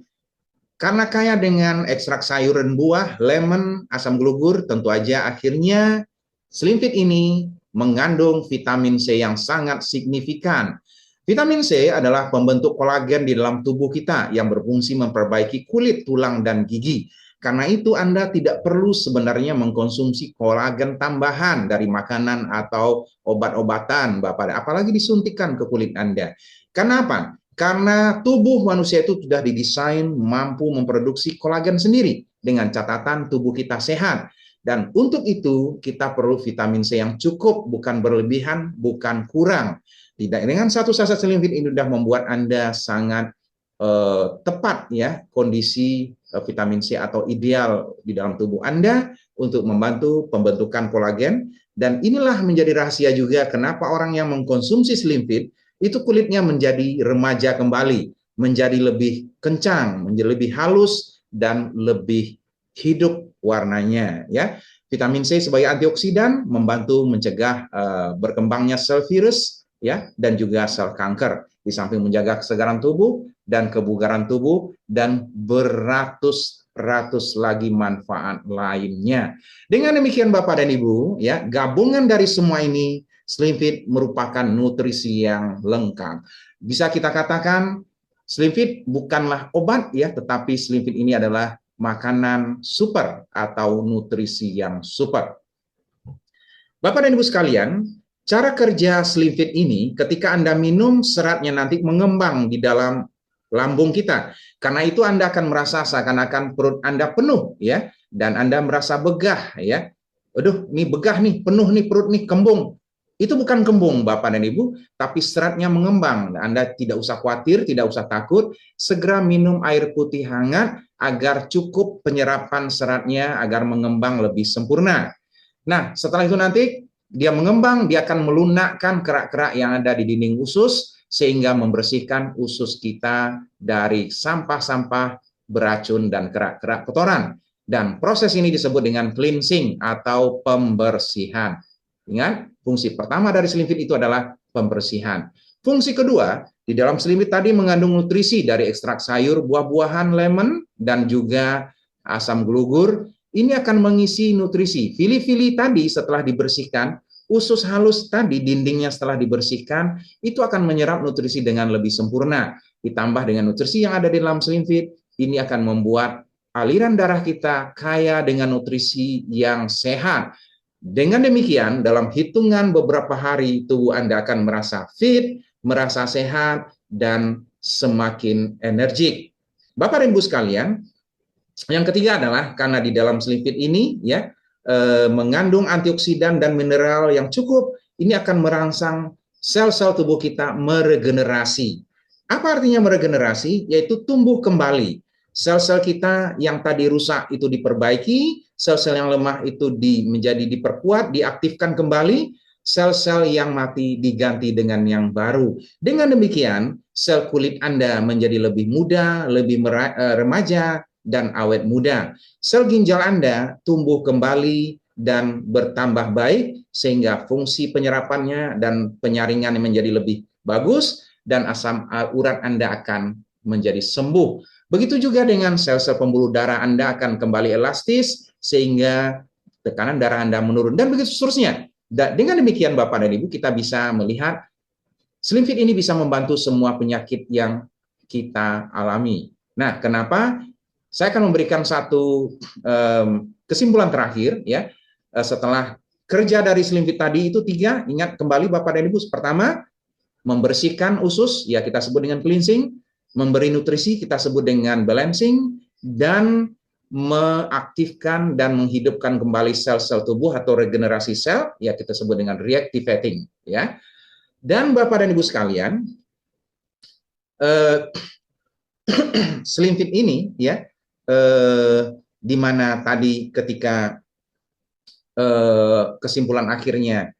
karena kaya dengan ekstrak sayur dan buah, lemon, asam gelugur, tentu aja akhirnya Slim Fit ini mengandung vitamin C yang sangat signifikan. Vitamin C adalah pembentuk kolagen di dalam tubuh kita yang berfungsi memperbaiki kulit, tulang, dan gigi. Karena itu Anda tidak perlu sebenarnya mengkonsumsi kolagen tambahan dari makanan atau obat-obatan, Bapak, apalagi disuntikkan ke kulit Anda. Kenapa? Karena tubuh manusia itu sudah didesain mampu memproduksi kolagen sendiri dengan catatan tubuh kita sehat. Dan untuk itu kita perlu vitamin C yang cukup, bukan berlebihan, bukan kurang. Tidak, dengan satu saset Slim Fit ini sudah membuat Anda sangat tepat ya kondisi vitamin C atau ideal di dalam tubuh Anda untuk membantu pembentukan kolagen. Dan inilah menjadi rahasia juga kenapa orang yang mengkonsumsi Slim Fit itu kulitnya menjadi remaja kembali, menjadi lebih kencang, menjadi lebih halus dan lebih hidup warnanya ya. Vitamin C sebagai antioksidan membantu mencegah berkembangnya sel virus ya dan juga sel kanker. Di samping menjaga kesegaran tubuh dan kebugaran tubuh dan beratus-ratus lagi manfaat lainnya. Dengan demikian Bapak dan Ibu, ya, gabungan dari semua ini Slim Fit merupakan nutrisi yang lengkap. Bisa kita katakan Slim Fit bukanlah obat ya, tetapi Slim Fit ini adalah makanan super atau nutrisi yang super. Bapak dan Ibu sekalian, cara kerja Slim Fit ini ketika Anda minum seratnya nanti mengembang di dalam lambung kita. Karena itu Anda akan merasa seakan-akan perut Anda penuh ya dan Anda merasa begah ya. Aduh, ini begah nih, penuh nih perut nih, kembung. Itu bukan kembung Bapak dan Ibu, tapi seratnya mengembang. Anda tidak usah khawatir, tidak usah takut, segera minum air putih hangat agar cukup penyerapan seratnya agar mengembang lebih sempurna. Nah, setelah itu nanti dia mengembang, dia akan melunakkan kerak-kerak yang ada di dinding usus sehingga membersihkan usus kita dari sampah-sampah beracun dan kerak-kerak kotoran. Dan proses ini disebut dengan cleansing atau pembersihan. Ingat, fungsi pertama dari Slim Fit itu adalah pembersihan. Fungsi kedua, di dalam Slim Fit tadi mengandung nutrisi dari ekstrak sayur, buah-buahan, lemon, dan juga asam glugur. Ini akan mengisi nutrisi. Fili-fili tadi setelah dibersihkan, usus halus tadi, dindingnya setelah dibersihkan, itu akan menyerap nutrisi dengan lebih sempurna. Ditambah dengan nutrisi yang ada di dalam Slim Fit, ini akan membuat aliran darah kita kaya dengan nutrisi yang sehat. Dengan demikian, dalam hitungan beberapa hari, tubuh Anda akan merasa fit, merasa sehat, dan semakin energik. Bapak dan Ibu sekalian, yang ketiga adalah karena di dalam Slim Fit ini ya mengandung antioksidan dan mineral yang cukup, ini akan merangsang sel-sel tubuh kita meregenerasi. Apa artinya meregenerasi? Yaitu tumbuh kembali. Sel-sel kita yang tadi rusak itu diperbaiki, sel-sel yang lemah itu menjadi diperkuat, diaktifkan kembali, sel-sel yang mati diganti dengan yang baru. Dengan demikian, sel kulit Anda menjadi lebih muda, lebih remaja, dan awet muda. Sel ginjal Anda tumbuh kembali dan bertambah baik, sehingga fungsi penyerapannya dan penyaringannya menjadi lebih bagus, dan asam urat Anda akan menjadi sembuh. Begitu juga dengan sel-sel pembuluh darah Anda akan kembali elastis, sehingga tekanan darah Anda menurun, dan begitu seterusnya. Dengan demikian Bapak dan Ibu, kita bisa melihat Slim Fit ini bisa membantu semua penyakit yang kita alami. Nah, kenapa? Saya akan memberikan satu kesimpulan terakhir ya. Setelah kerja dari Slim Fit tadi itu 3, ingat kembali Bapak dan Ibu. Pertama, membersihkan usus, ya kita sebut dengan cleansing. Memberi nutrisi kita sebut dengan balancing, dan mengaktifkan dan menghidupkan kembali sel-sel tubuh atau regenerasi sel, ya kita sebut dengan reactivating ya. Dan Bapak dan Ibu sekalian, Slim Fit ini ya di mana tadi ketika kesimpulan akhirnya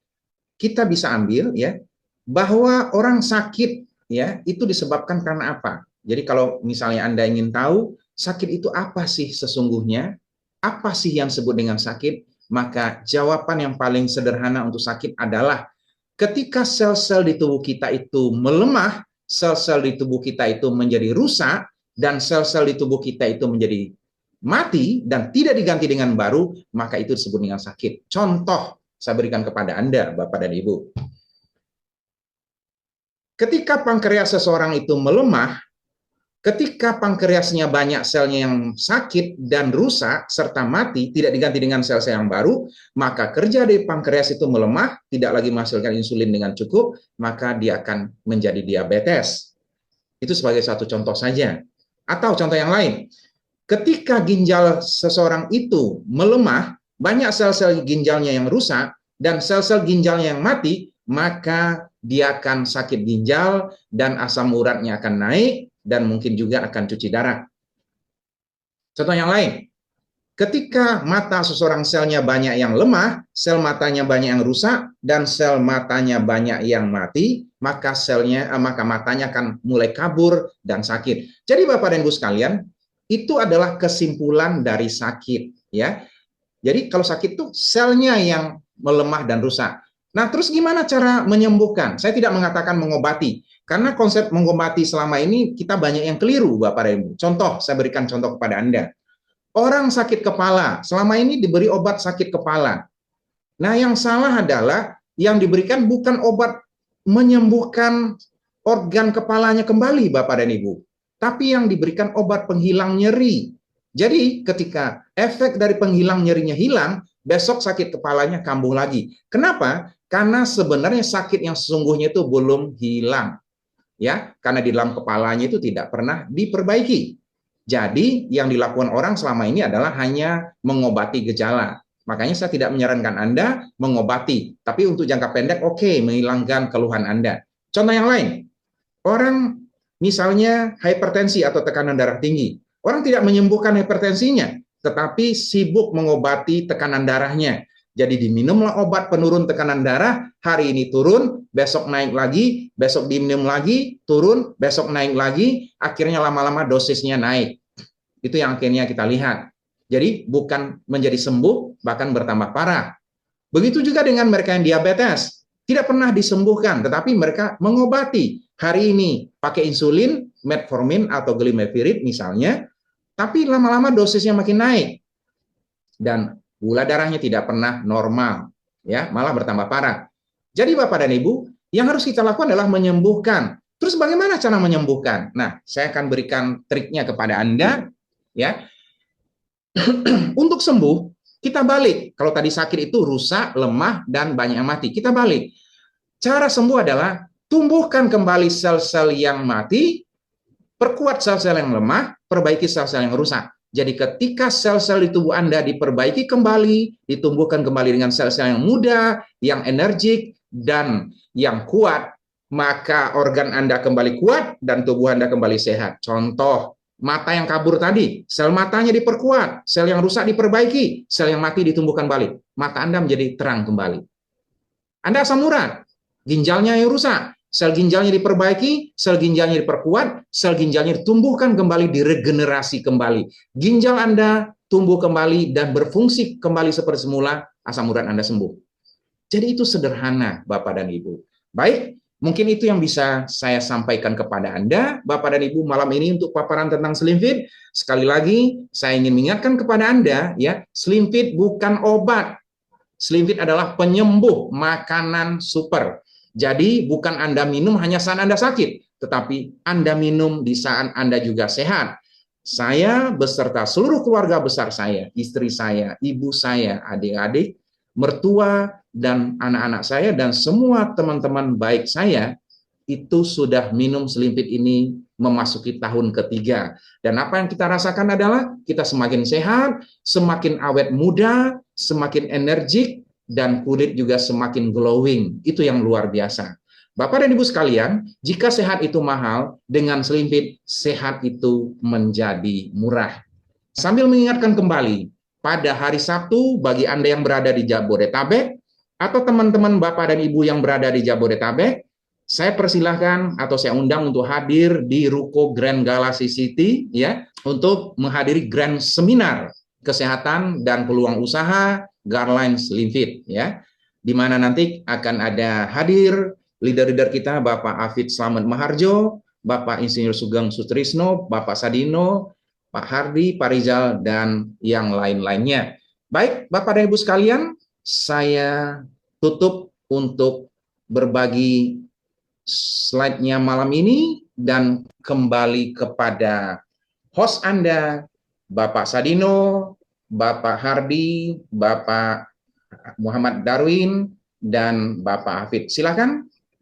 kita bisa ambil ya bahwa orang sakit ya itu disebabkan karena apa. Jadi kalau misalnya Anda ingin tahu sakit itu apa sih sesungguhnya, apa sih yang disebut dengan sakit, maka jawaban yang paling sederhana untuk sakit adalah ketika sel-sel di tubuh kita itu melemah, sel-sel di tubuh kita itu menjadi rusak, dan sel-sel di tubuh kita itu menjadi mati dan tidak diganti dengan baru, maka itu disebut dengan sakit. Contoh saya berikan kepada Anda, Bapak dan Ibu. Ketika pankreas seseorang itu melemah, Ketika pankreasnya banyak selnya yang sakit dan rusak serta mati, tidak diganti dengan sel-sel yang baru, maka kerja dari pankreas itu melemah, tidak lagi menghasilkan insulin dengan cukup, maka dia akan menjadi diabetes. Itu sebagai satu contoh saja. Atau contoh yang lain, ketika ginjal seseorang itu melemah, banyak sel-sel ginjalnya yang rusak, dan sel-sel ginjalnya yang mati, maka dia akan sakit ginjal dan asam uratnya akan naik, dan mungkin juga akan cuci darah. Contoh yang lain, ketika mata seseorang selnya banyak yang lemah, sel matanya banyak yang rusak, dan sel matanya banyak yang mati, maka matanya akan mulai kabur dan sakit. Jadi Bapak dan Ibu sekalian, itu adalah kesimpulan dari sakit, ya. Jadi kalau sakit itu selnya yang melemah dan rusak. Nah, terus gimana cara menyembuhkan? Saya tidak mengatakan mengobati, karena konsep mengobati selama ini kita banyak yang keliru, Bapak dan Ibu. Contoh, saya berikan contoh kepada Anda. Orang sakit kepala, selama ini diberi obat sakit kepala. Nah, yang salah adalah yang diberikan bukan obat menyembuhkan organ kepalanya kembali, Bapak dan Ibu, tapi yang diberikan obat penghilang nyeri. Jadi, ketika efek dari penghilang nyerinya hilang, besok sakit kepalanya kambuh lagi. Kenapa? Karena sebenarnya sakit yang sesungguhnya itu belum hilang. Ya, karena di dalam kepalanya itu tidak pernah diperbaiki. Jadi, yang dilakukan orang selama ini adalah hanya mengobati gejala. Makanya saya tidak menyarankan Anda mengobati, tapi untuk jangka pendek oke, menghilangkan keluhan Anda. Contoh yang lain, orang misalnya hipertensi atau tekanan darah tinggi. Orang tidak menyembuhkan hipertensinya, tetapi sibuk mengobati tekanan darahnya. Jadi diminumlah obat penurun tekanan darah, hari ini turun, besok naik lagi, besok diminum lagi, turun, besok naik lagi, akhirnya lama-lama dosisnya naik. Itu yang akhirnya kita lihat. Jadi bukan menjadi sembuh, bahkan bertambah parah. Begitu juga dengan mereka yang diabetes. Tidak pernah disembuhkan, tetapi mereka mengobati. Hari ini pakai insulin, metformin atau glimepiride misalnya, tapi lama-lama dosisnya makin naik. Dan gula darahnya tidak pernah normal, ya, malah bertambah parah. Jadi Bapak dan Ibu, yang harus kita lakukan adalah menyembuhkan. Terus bagaimana cara menyembuhkan? Nah, saya akan berikan triknya kepada Anda, ya. Untuk sembuh, kita balik. Kalau tadi sakit itu rusak, lemah, dan banyak yang mati, kita balik. Cara sembuh adalah tumbuhkan kembali sel-sel yang mati, perkuat sel-sel yang lemah, perbaiki sel-sel yang rusak. Jadi ketika sel-sel di tubuh Anda diperbaiki kembali, ditumbuhkan kembali dengan sel-sel yang muda, yang energik, dan yang kuat, maka organ Anda kembali kuat dan tubuh Anda kembali sehat. Contoh, mata yang kabur tadi, sel matanya diperkuat, sel yang rusak diperbaiki, sel yang mati ditumbuhkan balik. Mata Anda menjadi terang kembali. Anda asam urat, ginjalnya yang rusak, sel ginjalnya diperbaiki, sel ginjalnya diperkuat, sel ginjalnya ditumbuhkan kembali, diregenerasi kembali. Ginjal Anda tumbuh kembali dan berfungsi kembali seperti semula, asam urat Anda sembuh. Jadi itu sederhana, Bapak dan Ibu. Baik, mungkin itu yang bisa saya sampaikan kepada Anda, Bapak dan Ibu, malam ini untuk paparan tentang Slim Fit. Sekali lagi, saya ingin mengingatkan kepada Anda, ya, Slim Fit bukan obat. Slim Fit adalah penyembuh, makanan super. Jadi bukan Anda minum hanya saat Anda sakit, tetapi Anda minum di saat Anda juga sehat. Saya beserta seluruh keluarga besar saya, istri saya, ibu saya, adik-adik, mertua, dan anak-anak saya, dan semua teman-teman baik saya, itu sudah minum Slim Fit ini memasuki tahun ketiga. Dan apa yang kita rasakan adalah kita semakin sehat, semakin awet muda, semakin energik, dan kulit juga semakin glowing. Itu yang luar biasa. Bapak dan Ibu sekalian, jika sehat itu mahal, dengan Slim Fit, sehat itu menjadi murah. Sambil mengingatkan kembali, pada hari Sabtu, bagi Anda yang berada di Jabodetabek, atau teman-teman Bapak dan Ibu yang berada di Jabodetabek, saya persilahkan atau saya undang untuk hadir di Ruko Grand Galaxy City, ya, untuk menghadiri Grand Seminar Kesehatan dan Peluang Usaha Guideline Slim Fit, ya, di mana nanti akan ada hadir leader-leader kita, Bapak Afid Slamet Maharjo, Bapak Insinyur Sugeng Sutrisno, Bapak Sadino, Pak Hardi, Pak Rizal, dan yang lain-lainnya. Baik, Bapak dan Ibu sekalian, saya tutup untuk berbagi slide-nya malam ini dan kembali kepada host Anda, Bapak Sadino, Bapak Hardy, Bapak Muhammad Darwin, dan Bapak Hafid. Silakan.